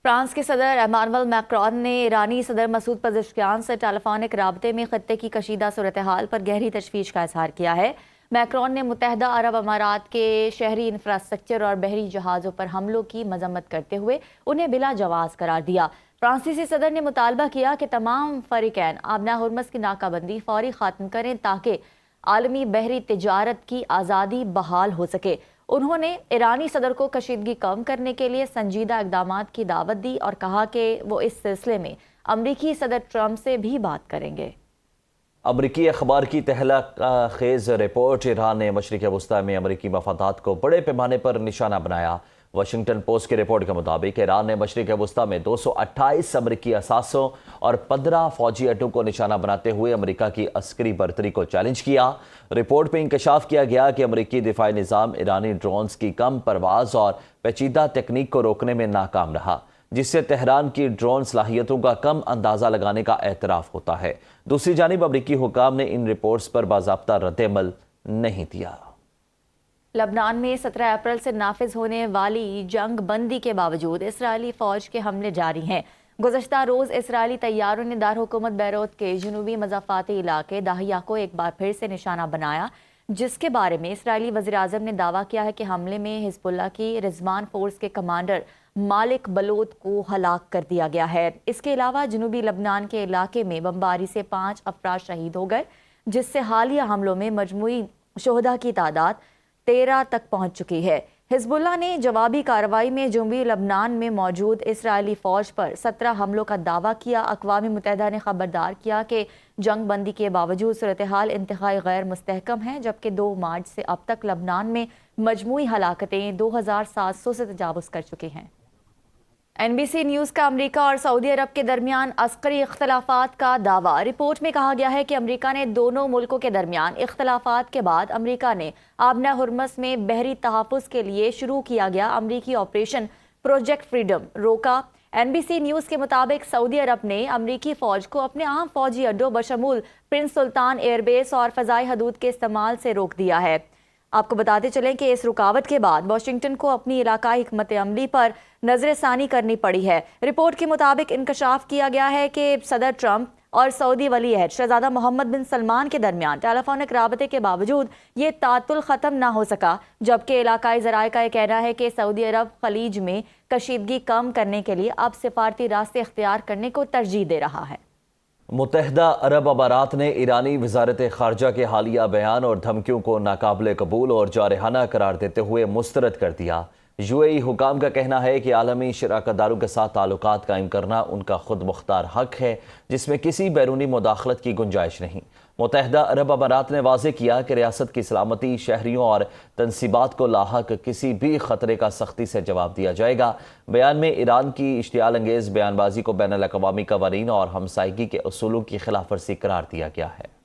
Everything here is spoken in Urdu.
فرانس کے صدر ایمانوئل میکرون نے ایرانی صدر مسعود پزشکیان سے ٹیلی فونک رابطے میں خطے کی کشیدہ صورتحال پر گہری تشویش کا اظہار کیا ہے۔ میکرون نے متحدہ عرب امارات کے شہری انفراسٹرکچر اور بحری جہازوں پر حملوں کی مذمت کرتے ہوئے انہیں بلا جواز قرار دیا۔ فرانسیسی صدر نے مطالبہ کیا کہ تمام فریقین آبنہ ہرمز کی ناکہ بندی فوری ختم کریں تاکہ عالمی بحری تجارت کی آزادی بحال ہو سکے۔ انہوں نے ایرانی صدر کو کشیدگی کم کرنے کے لیے سنجیدہ اقدامات کی دعوت دی اور کہا کہ وہ اس سلسلے میں امریکی صدر ٹرمپ سے بھی بات کریں گے۔ امریکی اخبار کی تہلکہ خیز رپورٹ: ایران نے مشرق وسطی میں امریکی مفادات کو بڑے پیمانے پر نشانہ بنایا۔ واشنگٹن پوسٹ کی رپورٹ کے مطابق ایران نے مشرق وسطی میں 228 امریکی اثاثوں اور 15 فوجی اڈوں کو نشانہ بناتے ہوئے امریکہ کی عسکری برتری کو چیلنج کیا۔ رپورٹ میں انکشاف کیا گیا کہ امریکی دفاعی نظام ایرانی ڈرونز کی کم پرواز اور پیچیدہ تکنیک کو روکنے میں ناکام رہا، جس سے تہران کی ڈرون صلاحیتوں کا کم اندازہ لگانے کا اعتراف ہوتا ہے۔ دوسری جانب امریکی حکام نے ان رپورٹس پر باضابطہ رد عمل نہیں دیا۔ لبنان میں 17 اپریل سے نافذ ہونے والی جنگ بندی کے باوجود اسرائیلی فوج کے حملے جاری ہیں۔ گزشتہ روز اسرائیلی طیاروں نے دارالحکومت بیروت کے جنوبی مضافاتی علاقے داہیہ کو ایک بار پھر سے نشانہ بنایا، جس کے بارے میں اسرائیلی وزیراعظم نے دعویٰ کیا ہے کہ حملے میں حزب اللہ کی رضوان فورس کے کمانڈر مالک بلوت کو ہلاک کر دیا گیا ہے۔ اس کے علاوہ جنوبی لبنان کے علاقے میں بمباری سے 5 افراد شہید ہو گئے، جس سے حالیہ حملوں میں مجموعی شہداء کی تعداد 13 تک پہنچ چکی ہے۔ حزب اللہ نے جوابی کارروائی میں جنوبی لبنان میں موجود اسرائیلی فوج پر 17 حملوں کا دعویٰ کیا۔ اقوام متحدہ نے خبردار کیا کہ جنگ بندی کے باوجود صورتحال انتہائی غیر مستحکم ہے، جبکہ 2 مارچ سے اب تک لبنان میں مجموعی ہلاکتیں 2700 سے تجاوز کر چکی ہیں۔ NBC نیوز کا امریکہ اور سعودی عرب کے درمیان عسکری اختلافات کا دعویٰ۔ رپورٹ میں کہا گیا ہے کہ امریکہ نے دونوں ملکوں کے درمیان اختلافات کے بعد امریکہ نے آبنہ ہرمز میں بحری تحفظ کے لیے شروع کیا گیا امریکی آپریشن پروجیکٹ فریڈم روکا۔ NBC نیوز کے مطابق سعودی عرب نے امریکی فوج کو اپنے عام فوجی اڈوں بشمول پرنس سلطان ایئر بیس اور فضائی حدود کے استعمال سے روک دیا ہے۔ آپ کو بتاتے چلیں کہ اس رکاوٹ کے بعد واشنگٹن کو اپنی علاقائی حکمت عملی پر نظر ثانی کرنی پڑی ہے۔ رپورٹ کے مطابق انکشاف کیا گیا ہے کہ صدر ٹرمپ اور سعودی ولی عہد شہزادہ محمد بن سلمان کے درمیان ٹیلی فونک رابطے کے باوجود یہ تعطل ختم نہ ہو سکا، جبکہ علاقائی ذرائع کا یہ کہنا ہے کہ سعودی عرب خلیج میں کشیدگی کم کرنے کے لیے اب سفارتی راستے اختیار کرنے کو ترجیح دے رہا ہے۔ متحدہ عرب امارات نے ایرانی وزارت خارجہ کے حالیہ بیان اور دھمکیوں کو ناقابل قبول اور جارحانہ قرار دیتے ہوئے مسترد کر دیا۔ UAE حکام کا کہنا ہے کہ عالمی شراکت داروں کے ساتھ تعلقات قائم کرنا ان کا خود مختار حق ہے، جس میں کسی بیرونی مداخلت کی گنجائش نہیں۔ متحدہ عرب امارات نے واضح کیا کہ ریاست کی سلامتی، شہریوں اور تنصیبات کو لاحق کسی بھی خطرے کا سختی سے جواب دیا جائے گا۔ بیان میں ایران کی اشتعال انگیز بیان بازی کو بین الاقوامی قوانین اور ہمسائیگی کے اصولوں کی خلاف ورزی قرار دیا گیا ہے۔